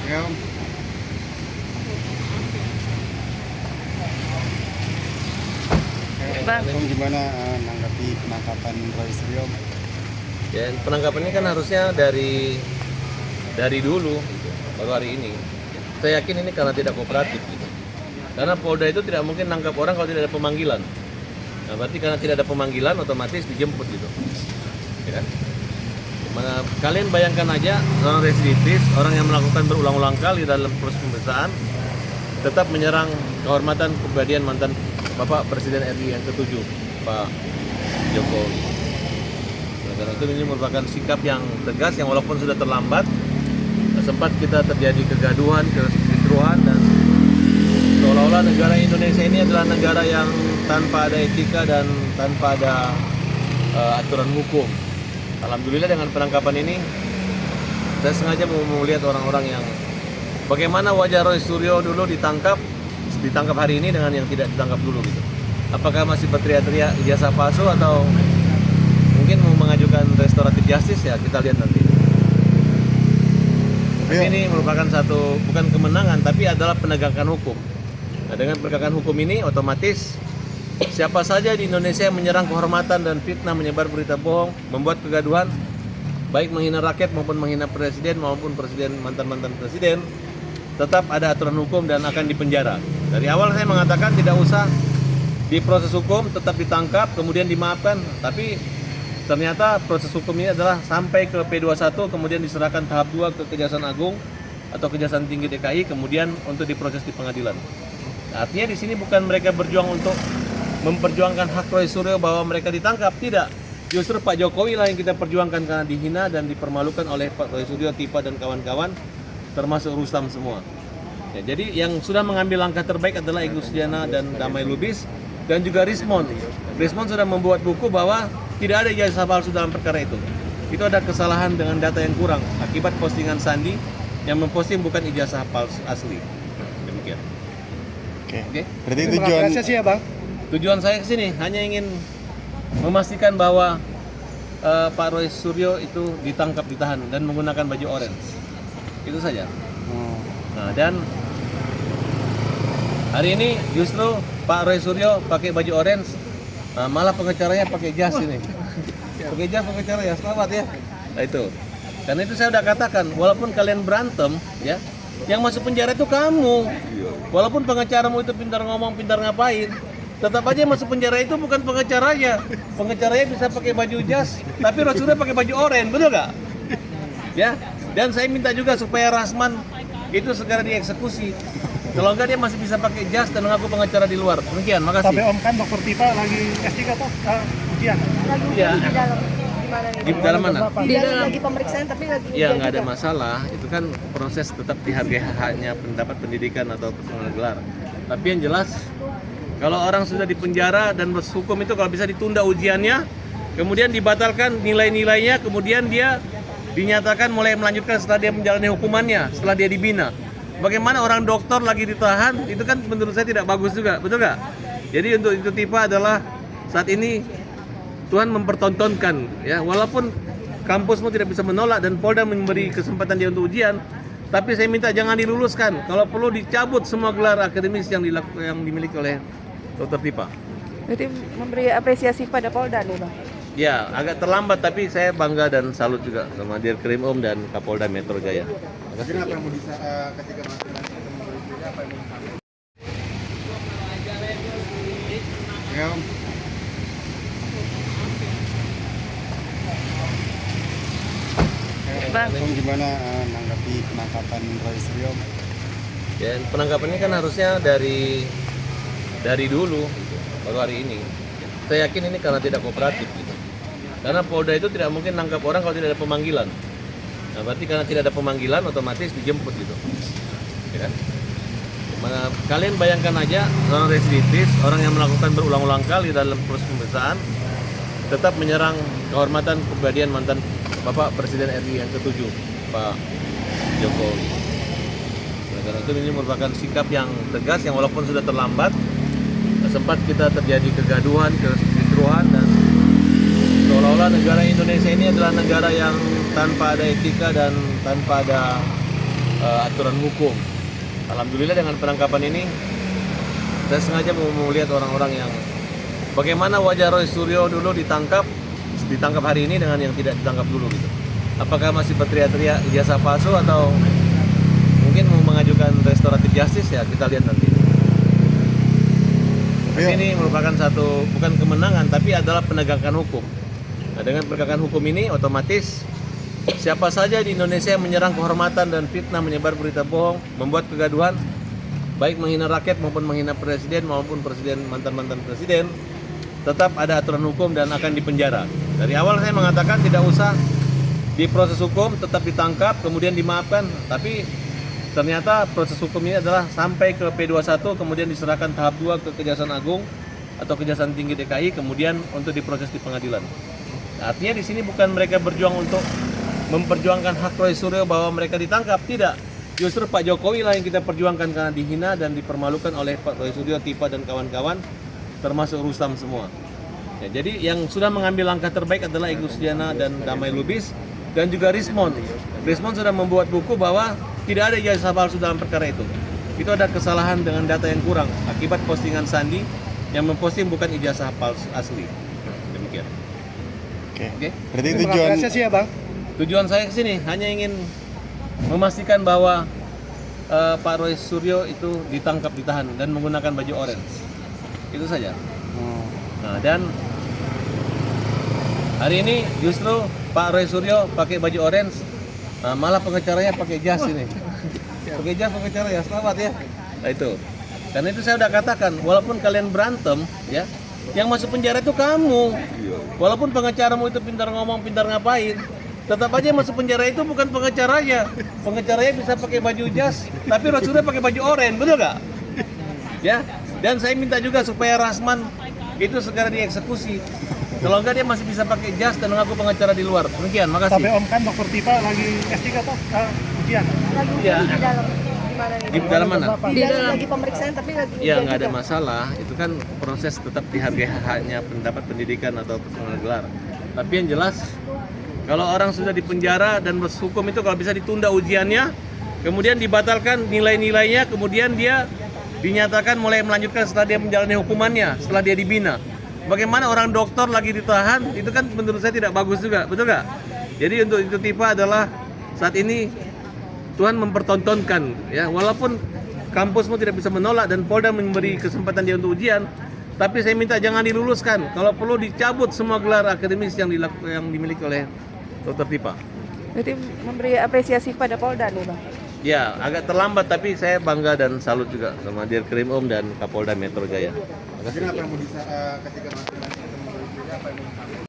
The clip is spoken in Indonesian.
Ya, Om. Bang. Om gimana menanggapi penangkapan Roy Suryo? Ya, penangkapan ini kan harusnya dari dulu, gitu, baru hari ini. Saya yakin ini karena tidak kooperatif, gitu. Karena Polda itu tidak mungkin nangkap orang kalau tidak ada pemanggilan. Nah, berarti karena tidak ada pemanggilan, otomatis dijemput, gitu. Ya kan? Kalian bayangkan aja orang residivis, orang yang melakukan berulang-ulang kali dalam proses pemeriksaan, tetap menyerang kehormatan kepribadian mantan Bapak Presiden RI yang ke-7, Pak Jokowi. Karena itu ini merupakan sikap yang tegas, yang walaupun sudah terlambat, sempat kita terjadi kegaduhan, kekisruhan, dan seolah-olah negara Indonesia ini adalah negara yang tanpa ada etika dan tanpa ada aturan hukum. Alhamdulillah dengan penangkapan ini, saya sengaja mau melihat orang-orang yang bagaimana wajah Roy Suryo dulu ditangkap hari ini dengan yang tidak ditangkap dulu gitu. Apakah masih berteriak-teriak ijazah palsu atau mungkin mau mengajukan restoratif justice, ya kita lihat nanti. Tapi ini merupakan satu bukan kemenangan tapi adalah penegakan hukum. Nah, dengan penegakan hukum ini otomatis siapa saja di Indonesia yang menyerang kehormatan dan fitnah, menyebar berita bohong, membuat kegaduhan, baik menghina rakyat maupun menghina presiden maupun mantan-mantan presiden, tetap ada aturan hukum dan akan dipenjara. Dari awal saya mengatakan tidak usah diproses hukum, tetap ditangkap, kemudian dimaafkan. Tapi ternyata proses hukum ini adalah sampai ke P21, kemudian diserahkan tahap 2 ke Kejaksaan Agung atau Kejaksaan Tinggi DKI, kemudian untuk diproses di pengadilan. Nah, artinya di sini bukan mereka berjuang untuk memperjuangkan hak Roy Suryo bahwa mereka ditangkap, tidak. Justru Pak Jokowi lah yang kita perjuangkan karena dihina dan dipermalukan oleh Pak Roy Suryo, Tipa dan kawan-kawan, termasuk Rustam semua. Ya, jadi yang sudah mengambil langkah terbaik adalah Egy Sujana dan Damai Lubis dan juga Rismond. Rismond sudah membuat buku bahwa tidak ada ijazah palsu dalam perkara itu. Itu ada kesalahan dengan data yang kurang akibat postingan Sandi yang memposting bukan ijazah palsu asli. Demikian. Oke. Berarti tujuan ya, Bang. Tujuan saya ke sini hanya ingin memastikan bahwa Pak Roy Suryo itu ditangkap, ditahan dan menggunakan baju orange. Itu saja. Nah, dan hari ini justru Pak Roy Suryo pakai baju orange, malah pengacaranya pakai jas ini. Pakai jas pengacara ya, selamat ya. Nah, itu. Karena itu saya udah katakan, walaupun kalian berantem, ya, yang masuk penjara itu kamu. Walaupun pengacaramu itu pintar ngomong, pintar ngapain, tetap aja masuk penjara itu bukan pengacaranya. Pengacaranya bisa pakai baju jas, tapi Roy Suryo pakai baju oranye, betul nggak? Ya. Dan saya minta juga supaya Rasman itu segera dieksekusi. Kalau enggak dia masih bisa pakai jas dan mengaku pengacara di luar. Demikian, makasih. Tapi Om kan Dr. Tipa lagi S3 atau ujian? Iya. Di dalam gimana nih? Di dalam mana? Di dalam lagi pemeriksaan tapi lagi Ya ujian nggak ada juga. masalah, itu kan proses tetap dihargai haknya pendapat pendidikan atau persoalan gelar. Tapi yang jelas, kalau orang sudah dipenjara dan proses hukum itu kalau bisa ditunda ujiannya, kemudian dibatalkan nilai-nilainya, kemudian dia dinyatakan mulai melanjutkan setelah dia menjalani hukumannya, setelah dia dibina. Bagaimana orang dokter lagi ditahan, itu kan menurut saya tidak bagus juga, betul nggak? Jadi untuk itu Tipa adalah saat ini Tuhan mempertontonkan, ya, walaupun kampusmu tidak bisa menolak dan Polda memberi kesempatan dia untuk ujian, tapi saya minta jangan diluluskan. Kalau perlu dicabut semua gelar akademis yang dimiliki oleh Dr. Tipa. Berarti memberi apresiasi pada Polda nih, Bang. Ya, agak terlambat tapi saya bangga dan salut juga sama Dirkrim dan Kapolda Metro Jaya. mungkin apa yang mau bisa ketika masuk nanti ketemu Roy Suryo, apa yang mau disampaikan? Ya, Om. Bang. Om gimana menanggapi penangkapan Roy Suryo? Ya, penangkapan ini kan harusnya dari dulu, gitu, baru hari ini. Saya yakin ini karena tidak kooperatif, gitu. Karena Polda itu tidak mungkin nangkap orang kalau tidak ada pemanggilan. Nah, berarti karena tidak ada pemanggilan, otomatis dijemput, gitu. Ya kan? Kalian bayangkan aja orang residivis, orang yang melakukan berulang-ulang kali dalam proses pemeriksaan, tetap menyerang kehormatan kepribadian mantan Bapak Presiden RI yang ke-7, Pak Jokowi. Nah, karena itu ini merupakan sikap yang tegas, yang walaupun sudah terlambat, sempat kita terjadi kegaduhan, kekisruhan, dan seolah-olah negara Indonesia ini adalah negara yang tanpa ada etika dan tanpa ada aturan hukum. Alhamdulillah dengan penangkapan ini saya sengaja mau lihat orang-orang yang bagaimana wajah Roy Suryo dulu ditangkap hari ini dengan yang tidak ditangkap dulu gitu. Apakah masih berteriak-teriak ijazah palsu atau mungkin mau mengajukan restoratif justice, ya kita lihat nanti. Tapi ini merupakan satu bukan kemenangan tapi adalah penegakan hukum. Nah, dengan penegakan hukum ini otomatis siapa saja di Indonesia yang menyerang kehormatan dan fitnah, menyebar berita bohong, membuat kegaduhan, baik menghina rakyat maupun menghina presiden maupun mantan-mantan presiden, tetap ada aturan hukum dan akan dipenjara. Dari awal saya mengatakan tidak usah diproses hukum, tetap ditangkap, kemudian dimaafkan. Tapi ternyata proses hukum ini adalah sampai ke P21, kemudian diserahkan tahap 2 ke Kejaksaan Agung atau Kejaksaan Tinggi DKI, kemudian untuk diproses di pengadilan. Artinya di sini bukan mereka berjuang untuk memperjuangkan hak Roy Suryo bahwa mereka ditangkap, tidak. Justru Pak Jokowi lah yang kita perjuangkan karena dihina dan dipermalukan oleh Pak Roy Suryo, Tipa dan kawan-kawan, termasuk Rustam semua. Ya, jadi yang sudah mengambil langkah terbaik adalah Egy Sujana dan Damai Lubis dan juga Rismond. Rismond sudah membuat buku bahwa tidak ada ijazah palsu dalam perkara itu. Itu ada kesalahan dengan data yang kurang akibat postingan Sandi yang memposting bukan ijazah palsu asli. Demikian. Oke. Berarti Terima tujuan kasih sih ya Bang. Tujuan saya ke sini hanya ingin memastikan bahwa Pak Roy Suryo itu ditangkap, ditahan dan menggunakan baju orange. Itu saja. Nah, dan hari ini justru Pak Roy Suryo pakai baju orange, malah pengacaranya pakai jas ini. Pakai jas pengacara ya, selamat ya. Nah itu. Karena itu saya udah katakan, walaupun kalian berantem ya, yang masuk penjara itu kamu. Walaupun pengacaramu itu pintar ngomong, pintar ngapain, tetap aja yang masuk penjara itu bukan pengacaranya. Pengacaranya bisa pakai baju jas, tapi Roy Suryo pakai baju oranye, betul nggak? Ya. Dan saya minta juga supaya Rasman itu segera dieksekusi. Kalau enggak dia masih bisa pakai jas dan mengaku pengacara di luar. Demikian, makasih. Tapi Om kan Dr. Tipa lagi S3 toh ujian. Lagi Iya. di dalam gimana nih? Di dalam mana? Di dalam lagi pemeriksaan tapi lagi Ya ujian nggak ada juga. masalah, itu kan proses tetap dihargai haknya pendapat pendidikan atau personal gelar. Tapi yang jelas, kalau orang sudah di penjara dan proses hukum itu kalau bisa ditunda ujiannya, kemudian dibatalkan nilai-nilainya, kemudian dia dinyatakan mulai melanjutkan setelah dia menjalani hukumannya, setelah dia dibina. Bagaimana orang dokter lagi ditahan, itu kan menurut saya tidak bagus juga, betul nggak? Jadi untuk itu Tipa adalah saat ini Tuhan mempertontonkan, ya walaupun kampusmu tidak bisa menolak dan Polda memberi kesempatan dia untuk ujian, tapi saya minta jangan diluluskan. Kalau perlu dicabut semua gelar akademis yang dimiliki oleh Dr. Tipa. Berarti memberi apresiasi pada Polda nih Bang. Ya, agak terlambat tapi saya bangga dan salut juga sama Dirkrim dan Kapolda Metro Jaya. Jadi apa yang mau ketika masuk nanti ketemu Roy Suryo, apa yang mau disampaikan?